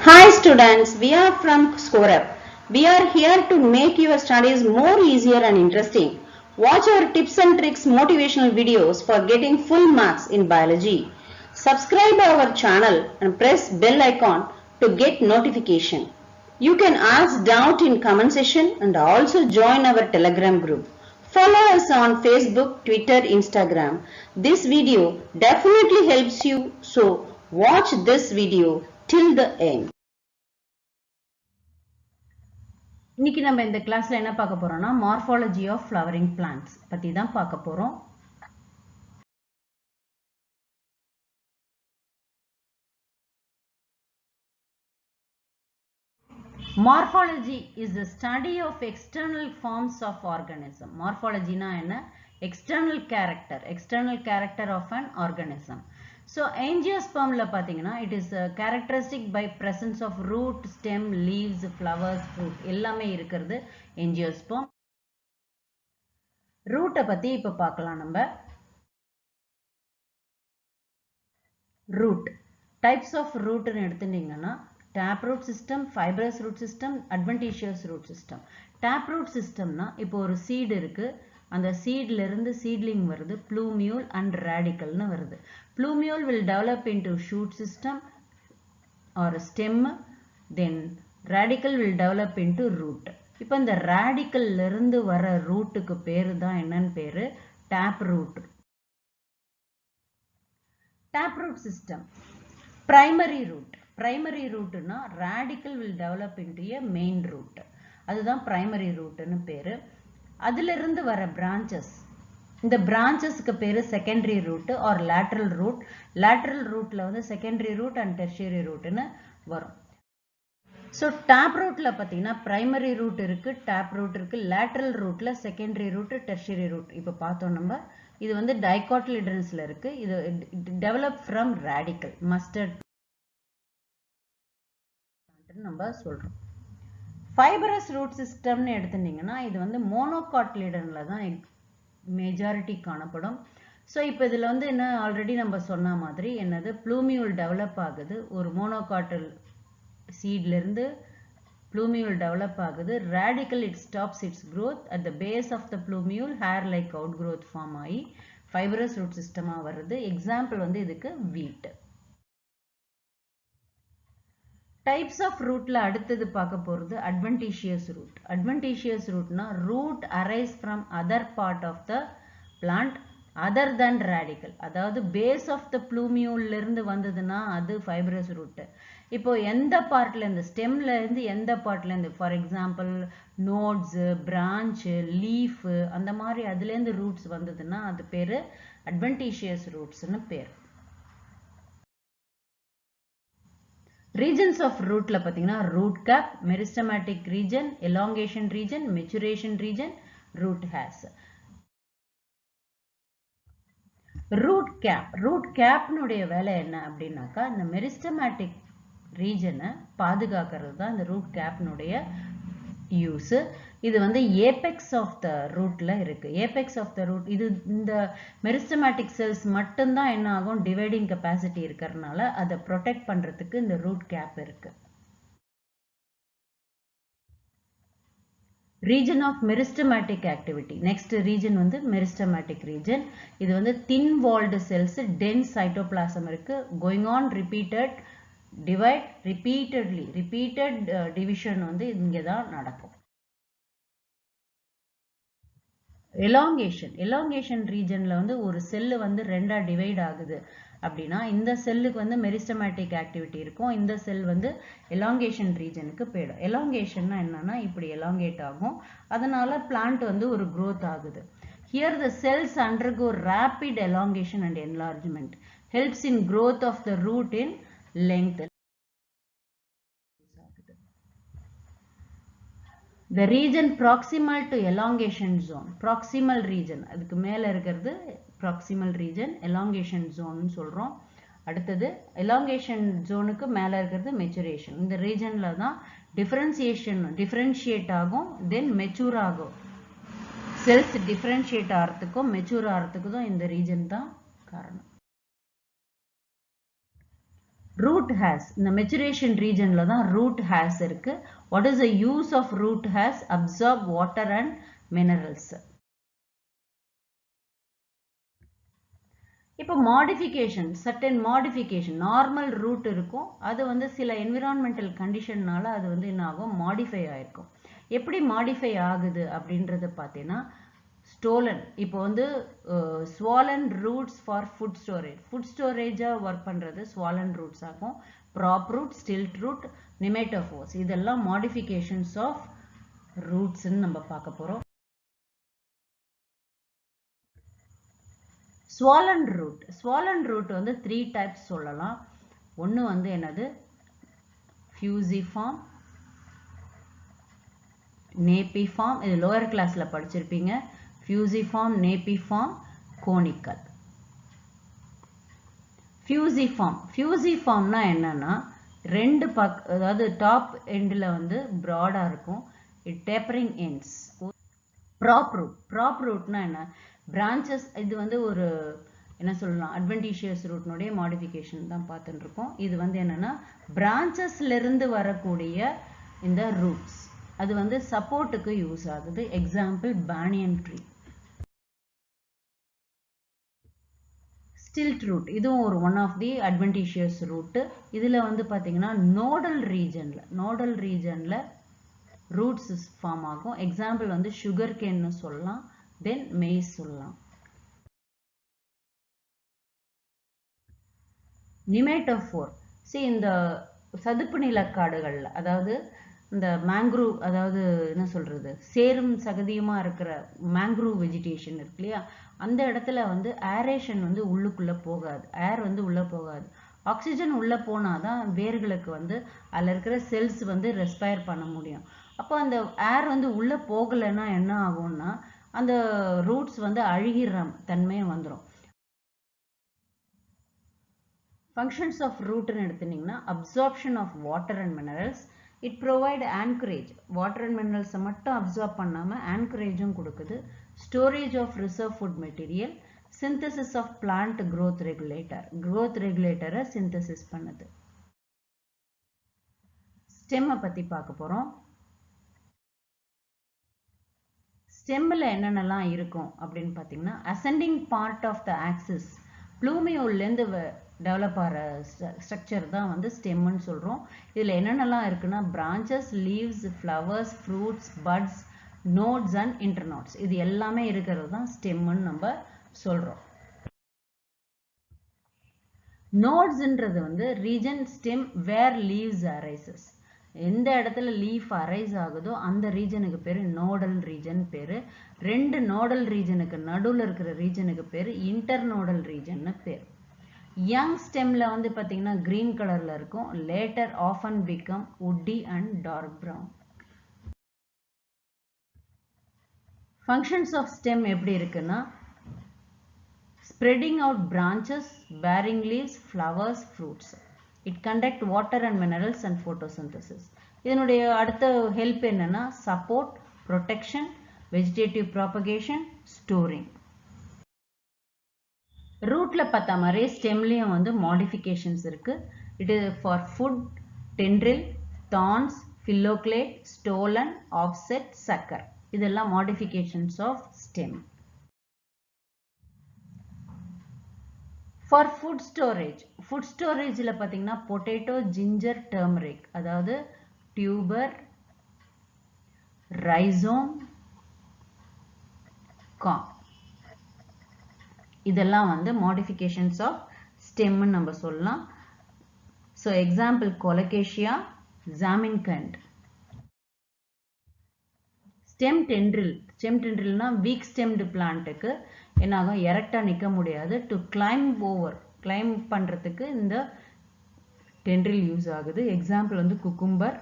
Hi students, we are from ScoreUp. We are here to make your studies more easier and interesting. Watch our tips and tricks motivational videos for getting full marks in biology. Subscribe our channel and press bell icon to get notification. You can ask doubt in comment section and also join our Telegram group. Follow us on Facebook, Twitter, Instagram. This video definitely helps you, so watch this video till the end. இன்னைக்கு நம்ம இந்த கிளாஸ்ல என்ன பார்க்க போறோம்னா morphology of flowering plants பத்தி தான் பார்க்க போறோம். Morphology is the study of external forms of organism. Morphology na enna? External character of an organism. So angiosperm la pathina it is characteristic by presence of root, stem, leaves, flowers, fruit ellame irukkiradhu angiosperm. Root பத்தி இப்ப பார்க்கலாம் நம்ம. Root types of root னு எடுத்துட்டீங்கன்னா taproot system, fibrous root system, adventitious root system. Taproot system na இப்போ ஒரு seed இருக்கு, அந்த seedல இருந்து seedling வருது, plumule and radical னு வருது. Plumule will develop into shoot system or stem, then radical will develop into root. இப்போ இந்த radical இருந்து வர rootக்கு பேரு தான் என்னன்னு பேரு taproot. Taproot system. Primary root na radical will develop into a main root. அதுதான் primary root னு பேரு. அதில இருந்து வர branches. இந்த branchesக்கு பேரு secondary root or lateral root. Lateral rootல வந்து secondary root and tertiary root னு வரும். So taprootல பாத்தீங்கன்னா primary root இருக்கு, taproot இருக்கு, lateral rootல secondary root, tertiary root. இப்ப பார்த்தோம் நம்ம. இது வந்து dicotyledonsல இருக்கு. இது develop from radical. Mustard நம்ம சொல்றோம். Fibrous root system னு எடுத்துட்டீங்கன்னா இது வந்து monocotyledonல தான் majority காணப்படும். So இப்போ இதுல வந்து என்ன ஆல்ரெடி நம்ம சொன்ன மாதிரி என்னது plumule develop ஆகுது. ஒரு monocotyl seedல இருந்து plumule develop ஆகுது. Radical it stops its growth. At the base of the plumule hair like outgrowth form ஆகி fibrous root system வருது. Example வந்து இதுக்கு wheat. Types of root la அடுத்தது பார்க்க போறது adventitious root. Adventitious root na root arise from other part of the plant other than radical. அதாவது base of the plumule இருந்து வந்ததுன்னா அது fibrous root. இப்போ எந்த பார்ட்ல இருந்து ஸ்டெம்ல இருந்து எந்த பார்ட்ல இருந்து for example nodes, branch, leaf அந்த மாதிரி அதுல இருந்து roots வந்ததுன்னா அது பேரு adventitious roots னு பேர். Regions of root la pathina root cap, meristematic region, elongation region, maturation region, root hairs. Root cap nuடைய வேலை என்ன அப்படின்னாக்கா இந்த meristematic region பாதுகாக்கிறது தான் இந்த root cap nuடைய use. இது வந்து apex of the rootல இருக்கு. Apex of the root இது இந்த meristematic cells மட்டும்தான் என்ன ஆகும் dividing capacity இருக்கறனால அதை protect பண்றதுக்கு இந்த root cap இருக்கு. Region of meristematic activity. Next region வந்து meristematic region. இது வந்து thin walled cells, dense cytoplasm இருக்கு. Going on repeated divide repeatedly. Repeated division வந்து இங்க தான் நடக்கும். Elongation regionல வந்து ஒரு செல் வந்து ரெண்டா டிவைட் ஆகுது அப்படினா இந்த செல்லுக்கு வந்து meristematic activity இருக்கும். இந்த செல் வந்து elongation regionக்கு போய்டும். Elongationனா என்னன்னா இப்படி elongate ஆகும். அதனால plant வந்து ஒரு growth ஆகுது. Here the cells undergo rapid elongation and enlargement. Helps in growth of the root in length. The region proximal to elongation zone. Proximal region. அதுக்கு மேல இருக்கிறது proximal region. Elongation zone சொல்றோம். அடுத்தது elongation zoneக்கு மேல இருக்கிறது maturation. இந்த regionல தான் differentiate ஆகும். Then mature ஆகும். Cells differentiate ஆகிறதுக்கும் mature ஆகிறதுக்கும் இந்த region தான் காரணம். root has, இந்த maturation regionல தான் root has இருக்கு. What is the use of root has? Absorb water and minerals. இப்போ modification, certain modification, normal root இருக்கும், அது வந்து சில environmental conditionனால அது வந்து என்ன ஆகும், modify ஆயிருக்கும். எப்படி modify ஆகுது அப்படின்றத பார்த்தீங்கன்னா, stolen, இப்போ வந்து swollen roots for food storage work பண்றது swollen roots ஆகும். prop root, stilt root, nematophores, இதெல்லாம் modifications of roots ன்னு நம்ம பார்க்க போறோம். swollen root வந்து 3 types சொல்லலாம். ஒன்னு வந்து என்னது, fusiform, napiform, இது lower classல படிச்சிருப்பீங்க. fusiform, napiform, conical. fusiformனா என்னன்னா, ரெண்டு அதாவது டாப் எண்ட்ல வந்து broad இருக்கும், tapering ends. prop rootனா என்ன, branches, இது வந்து ஒரு என்ன சொல்லலாம், adventitious rootனுடைய modification தான் பார்த்துட்டு இருக்கோம். இது வந்து என்னன்னா branchesல இருந்து வரக்கூடிய இந்த roots, அது வந்து சப்போர்ட்டுக்கு யூஸ் ஆகுது. Example banyan tree. stilt root, இதுவும் ஒரு one of the adventitious root. இதுல வந்து பாத்தீங்கன்னா nodal regionல roots form ஆகும். எக்ஸாம்பிள் வந்து sugar cane சொல்லலாம், then maize சொல்லலாம். nematophore, see இந்த சதுப்பு நிலக்காடுகள்ல, அதாவது இந்த மேங்க்ரூவ், அதாவது என்ன சொல்றது, சேரும் சகதியுமா இருக்கிற மேங்க்ரூவ் வெஜிடேஷன் இருக்கு இல்லையா, அந்த இடத்துல வந்து ஏரேஷன் வந்து உள்ளுக்குள்ள போகாது, ஏர் வந்து உள்ள போகாது. ஆக்சிஜன் உள்ள போனாதான் வேர்களுக்கு வந்து அதுல இருக்கிற செல்ஸ் வந்து ரெஸ்பயர் பண்ண முடியும். அப்போ அந்த ஏர் வந்து உள்ள போகலைன்னா என்ன ஆகும்னா, அந்த ரூட்ஸ் வந்து அழுகிற தன்மை வந்துடும். functions of root ன்னு எடுத்துட்டீங்கன்னா, absorption of water and minerals, it provide anchorage, water and minerals மட்டும் absorb பண்ணாம anchorageம் கொடுக்குது. storage of reserve food material, synthesis of plant growth regulator synthesis பண்ணுது. stem பத்தி பார்க்க போறோம். ஸ்டெம்ல என்னென்னலாம் இருக்கும் அப்படின்னு பார்த்தீங்கன்னா, ascending part of the axis, ப்ளூமியோல்லேருந்து டெவலப் ஆகிற ஸ்ட்ரக்சர் தான் வந்து ஸ்டெம்னு சொல்கிறோம். இதில் என்னென்னலாம் இருக்குன்னா, branches, leaves, flowers, fruits, buds, nodes and internodes, இது எல்லாமே இருக்கிறது தான் ஸ்டெம்னு நம்ம சொல்கிறோம். நோட்ஸ்ன்றது வந்து region stem where leaves arises, எந்த இடத்துல லீஃப் அரைஸ் ஆகுதோ அந்த ரீஜனுக்கு பேர் நோடல் ரீஜன் பேர். ரெண்டு நோடல் ரீஜனுக்கு நடுவில் இருக்கிற ரீஜனுக்கு பேர் இன்டர்நோடல் ரீஜன் பேர். யங் ஸ்டெம்ல வந்து பார்த்தீங்கன்னா கிரீன் கலர்ல இருக்கும், later often become woody and dark brown. Functions of stem எப்படி இருக்குன்னா, spreading out branches, bearing leaves, flowers, fruits. It conduct water and minerals and photosynthesis. இதனுடைய அடுத்த ஹெல்ப் என்னன்னா, support, protection, vegetative propagation, storing. ரூட்ல பார்த்த மாதிரி ஸ்டெம்லயும் வந்து மாடிஃபிகேஷன்ஸ் இருக்கு. It is for food, tendril, thorns, phylloclade, stolon, offset, sucker, இதெல்லாம் modifications of stem. For food ஸ்டோரேஜில் பார்த்தீங்கன்னா பொட்டேட்டோ, ஜிஞ்சர், டர்மரிக், அதாவது டியூபர், ரைசோம், கார்ன், இதெல்லாம் வந்து மாடிஃபிகேஷன்ஸ் ஆஃப் ஸ்டெம்னு நம்ம சொல்லலாம். ஸோ எக்ஸாம்பிள் கொலகேஷியா, ஜாமின்கண்ட். ஸ்டெம் டென்ட்ரில்னா வீக் ஸ்டெம்டு பிளான்ட்டுக்கு என்னாகும், எரெக்டா நிற்க முடியாது. டு கிளைம் பண்ணுறதுக்கு இந்த டென்ட்ரில் யூஸ் ஆகுது. எக்ஸாம்பிள் வந்து cucumber,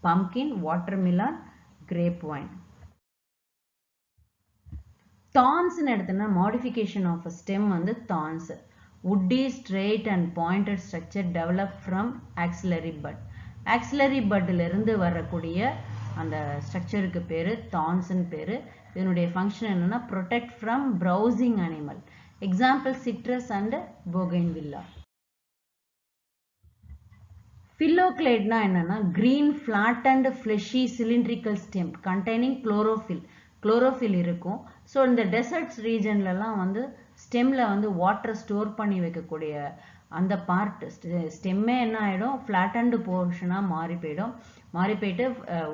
pumpkin, watermelon, grape vine. தார்ன்ஸ்னு எடுத்தோம்னா மாடிஃபிகேஷன் ஆஃப் அ ஸ்டெம் வந்து தார்ன்ஸ். woody, straight and pointed structure developed from axillary bud. axillary budல இருந்து வரக்கூடிய அந்த ஸ்ட்ரக்சருக்கு பேரு தார்ன்ஸ்னு பேரு. இதனுடைய ஃபங்க்ஷன் என்னன்னா, protect from browsing animal. Example citrus and bougainvillea. Phylloclade என்னன்னா green flattened fleshy cylindrical stem containing chlorophyll. chlorophyll இருக்கும். ஸோ இந்த டெசர்ட்ஸ் ரீஜன்லலாம் வந்து ஸ்டெம்ல வந்து வாட்டர் ஸ்டோர் பண்ணி வைக்கக்கூடிய அந்த பார்ட் ஸ்டெம்மே என்ன ஆகிடும், ஃப்ளாட்டன்டு போர்ஷனாக மாறி போயிட்டு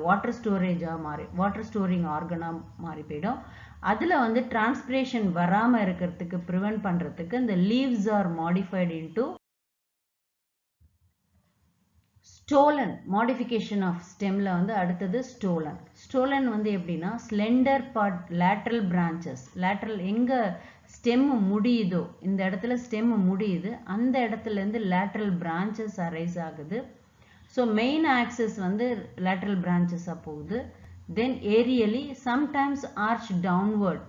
வாட்டர் ஸ்டோரேஜாக வாட்டர் ஸ்டோரிங் ஆர்கனாக மாறி போயிடும். அதில் வந்து டிரான்ஸ்பிரேஷன் வராமல் இருக்கிறதுக்கு ப்ரிவென்ட் பண்ணுறதுக்கு இந்த leaves are modified into stolon. Modification of ஸ்டெம்ல வந்து அடுத்தது ஸ்டோலன். ஸ்டோலன் வந்து எப்படின்னா slender part lateral branches, lateral எங்க ஸ்டெம் முடியுதோ இந்த இடத்துல ஸ்டெம் முடியுது, அந்த இடத்துல இருந்து லேட்ரல் பிரான்ச்சஸ் அரைஸ் ஆகுது. ஸோ மெயின் ஆக்சஸ் வந்து லேட்ரல் பிரான்ச்சஸாக போகுது. Then aerially sometimes arch downward.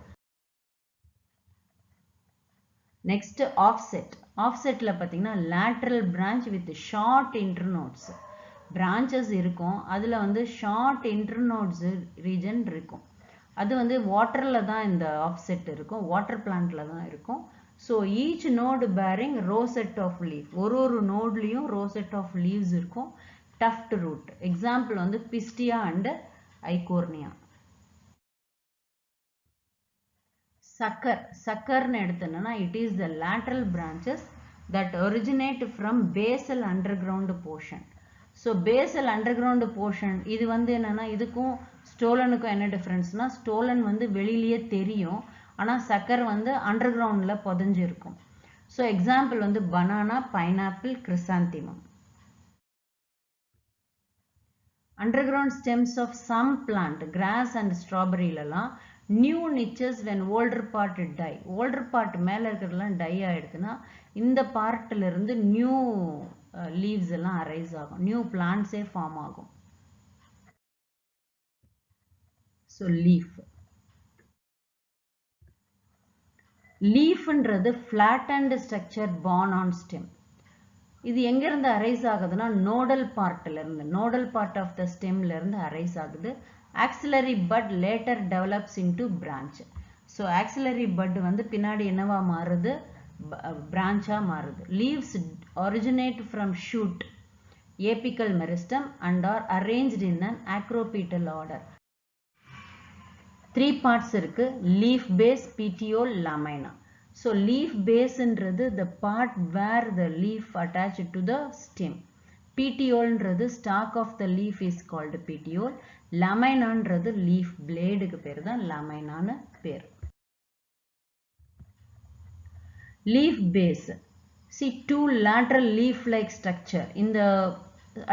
Next offset. ஆஃப்செட்ல பார்த்தீங்கன்னா lateral branch with short internodes branches இருக்கும். அதில் வந்து ஷார்ட் இன்டர்நோட்ஸ் ரீஜன் இருக்கும். அது வந்து வாட்டரில் தான் இந்த ஆஃப்செட் இருக்கும், வாட்டர் பிளான்ட்ல தான் இருக்கும். So each node bearing rosette of leaf, ஒரு நோட்லேயும் ரோசெட் ஆஃப் லீவ்ஸ் இருக்கும். Tuft root. எக்ஸாம்பிள் வந்து பிஸ்டியா அண்ட் ஐகோர்னியா. சக்கர்னு எடுத்தோம்னா it is the lateral branches that originate from basal underground portion. So basal underground portion இது வந்து என்னன்னா இதுக்கும் ஸ்டோலனுக்கும் என்ன டிஃப்ரென்ஸ்னா, ஸ்டோலன் வந்து வெளியிலேயே தெரியும், ஆனால் சக்கர் வந்து அண்டர் கிரவுண்டில் புதஞ்சிருக்கும். ஸோ எக்ஸாம்பிள் வந்து banana, pineapple, chrysanthemum. Underground stems of some plant, grass and ஸ்ட்ராபெரியிலலாம் new niches when older part die. Older part மேலே இருக்கிறதுலாம் டை ஆகிடுதுன்னா இந்த பார்ட்டில் இருந்து நியூ லீவ்ஸ் எல்லாம் அரைஸ் ஆகும், நியூ பிளான்ட்ஸே ஃபார்ம் ஆகும். ஸோ லீஃப்ன்றது flattened structure born on stem. இது எங்கேருந்து அரைஸ் ஆகுதுன்னா நோடல் பார்ட்டிலிருந்து, நோடல் பார்ட் ஆஃப் த ஸ்டெம்ல இருந்து அரைஸ் ஆகுது. Axillary bud later develops into branch. So axillary bud வந்து பின்னாடி என்னவா மாறுது, பிரான்ச்சா மாறுது. Leaves originate from shoot, apical meristem and are arranged in an acropetal order. 3 parts இருக்கு, leaf base, petiole, lamina. So leaf பேஸ்ன்றது the part where the leaf attached to the stem. petioleன்றது stalk of the leaf is called petiole. laminaன்றது leaf bladeக்கு பேர் தான் laminaன்னு பேர். leaf base. See two lateral leaf-like structure. இந்த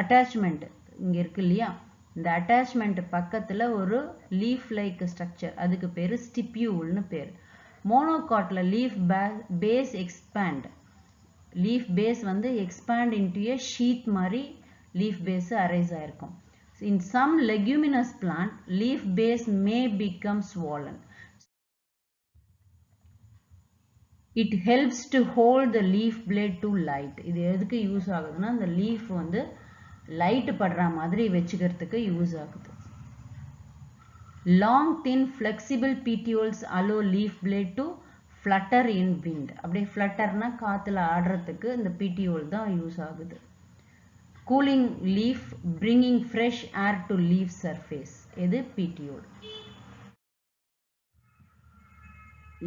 attachment இங்க இருக்கு இல்லையா, இந்த அட்டாச்மெண்ட் பக்கத்துல ஒரு லீஃப் லைக் ஸ்ட்ரக்சர், அதுக்கு பேரு ஸ்டிப்யூல்னு பேர். மோனோகாட்ல leaf base expand, leaf base வந்து எக்ஸ்பேண்ட் இன்டு எ ஷீட் மாதிரி லீஃப் பேஸ் அரைஸ் ஆயிருக்கும். In some leguminous plant leaf base may become swollen. It helps to hold the leaf blade to light. இது எதுக்கு யூஸ் ஆகுதுன்னா இந்த leaf வந்து light படுற மாதிரி வச்சுக்கிறதுக்கு யூஸ் ஆகுது. Long thin flexible petioles allow leaf blade to flutter in wind. அப்படியே ஃப்ளட்டர்னா காத்துல ஆடுறதுக்கு இந்த petiole தான் யூஸ் ஆகுது. cooling leaf, bringing fresh air to leaf surface. இது petiole.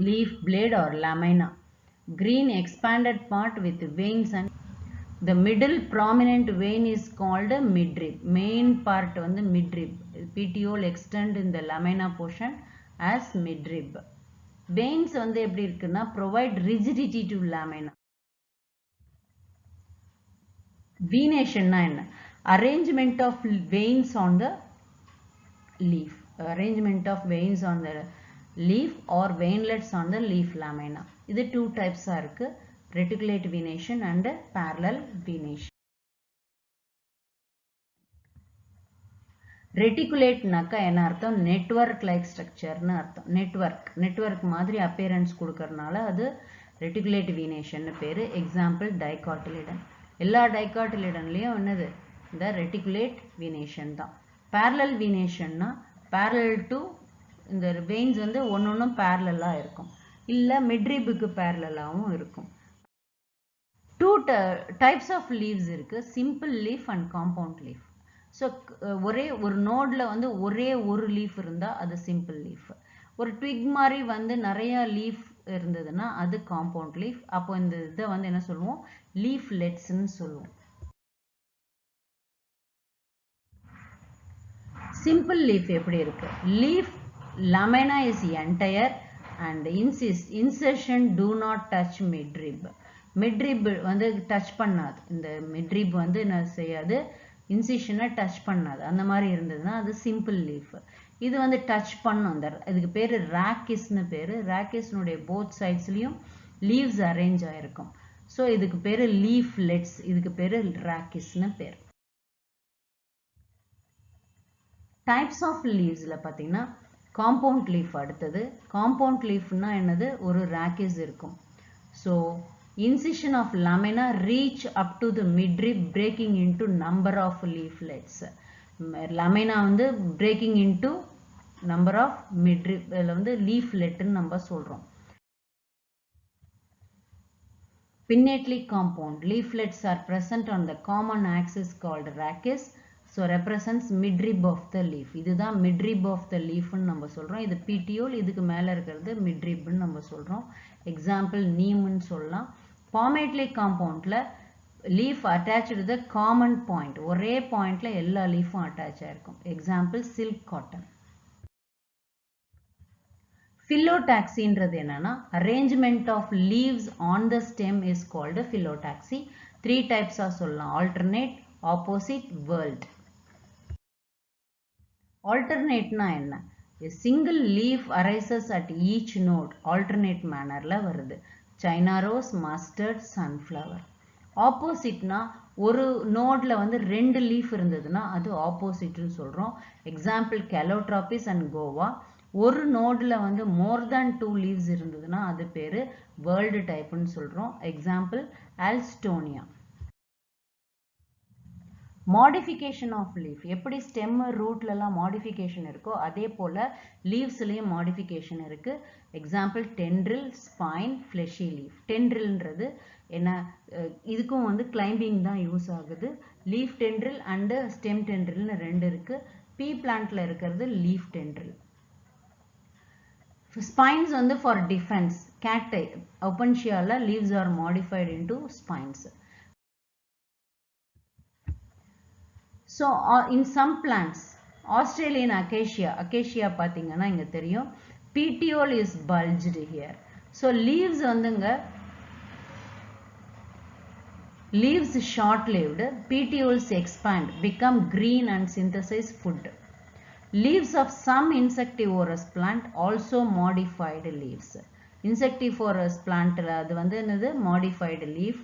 leaf blade or lamina. Green expanded part with veins and the middle prominent vein is called midrib. Main part வந்து midrib. petiole extend in the lamina portion as midrib. Veins வந்து எப்படி இருக்குன்னா provide rigidity to lamina. Venation என்ன? Arrangement of veins on the leaf. Arrangement of veins on the leaf or veinlets on the leaf lamina. இது 2 types இருக்கு, reticulate venation and parallel venation. Reticulate நாக்க என்ன அர்த்தம், network like ஸ்ட்ரக்சர்னு அர்த்தம். Network மாதிரி appearance கொடுக்கறனால அது reticulate venation பேரு. Example டைகாட்டிலிடன். எல்லா டைகாட்டிலிடன்லயும் என்னது, இந்த reticulate venation தான். parallel venationனா parallel to இந்த veins வந்து ஒன்னொன்னும் parallel இருக்கும், இல்ல midribக்கு parallel ஆவும் இருக்கும். 2 types of leaves இருக்கு, simple leaf and compound leaf. So ஒரே ஒரு நோட்ல வந்து ஒரே ஒரு லீஃப் இருந்தா அது simple leaf. ஒரு twig மாதிரி வந்து நிறைய லீஃப் இருந்ததுன்னா அது compound leaf. அப்போ இந்த இதை வந்து என்ன சொல்லுவோம், leaflets ன்னு சொல்லுவோம். simple leaf எப்படி இருக்கு? Leaf lamina is entire and insertion do not touch midrib. midrib வந்து டச் பண்ணாது, இந்த midrib வந்து என்ன செய்யாது, இன்சிஷனை டச் பண்ணாது. அந்த மாதிரி இருந்ததுன்னா அது சிம்பிள் லீஃப். இது வந்து டச் பண்ணும். அந்த இதுக்கு பேரு ராக்கிஸ்னு பேரு. ராக்கிஸ்னுடைய போத் சைட்ஸ்லயும் லீவ்ஸ் அரேஞ்ச் ஆயிருக்கும். ஸோ இதுக்கு பேரு லீஃப்லெட்ஸ், இதுக்கு பேரு ராக்கிஸ்னு பேர். டைப்ஸ் ஆஃப் லீவ்ஸ்ல பார்த்தீங்கன்னா காம்பவுண்ட் லீஃப் அடுத்தது. காம்பவுண்ட் லீஃப்னா என்னது, ஒரு ராக்கிஸ் இருக்கும். So incision of lamina reach up to the midrib breaking into number of leaflets. lamina வந்து breaking into number of midrib வந்து leaflet ன்னு நம்ம சொல்றோம். pinnately compound leaflets are present on the common axis called rachis. So represents midrib of the leaf. இதுதான் midrib of the leaf ன்னு நம்ம சொல்றோம். இது petiole, இதுக்கு மேல இருக்கிறது midrib ன்னு நம்ம சொல்றோம். எக்ஸாம்பிள் நீம்னு சொல்லலாம். palmately compoundல leaf attached to the common point. ஒரே பாயிண்ட்ல எல்லா லீஃபும் அட்டாச் ஆயிருக்கும். Example silk cotton. phyllotaxyன்றது என்னன்னா arrangement of leaves on the stem is called phyllotaxy. 3 types சொல்லலாம், alternate, opposite, whorled. Alternateனா என்ன? A single leaf arises at each node. Alternate mannerல வருது. China rose, mustard, sunflower. Oppositeனா ஒரு நோட்ல வந்து 2 லீஃப் இருந்ததுன்னா அது ஆப்போசிட்னு சொல்றோம். Example calotropis and guava. ஒரு நோட்ல வந்து more than 2 leaves இருந்ததுன்னா அது பேரு whorled typeன்னு சொல்றோம். Example alstonia. modification of leaf. எப்படி stem rootல எல்லாம் modification இருக்கோ அதே போல leavesலயும் modification இருக்கு. Example tendril, spine, fleshy leaf. tendrilன்றது என்ன, இதுக்கும் வந்து climbing தான் யூஸ் ஆகுது. leaf tendril and stem tendrilனு ரெண்டு இருக்கு. pea plantல இருக்கிறது leaf tendril. spines வந்து for defense. cacti, opuntiaல leaves are modified into spines. So in some plants, Australian acacia பாத்தீங்கன்னா இங்க தெரியும், petiole is bulged here. So leaves வந்துங்க leaves short lived, petioles expand, become green and synthesize food. Leaves of some insectivorous plant also modified leaves. insectivorous plant அது வந்து என்னது modified leaf.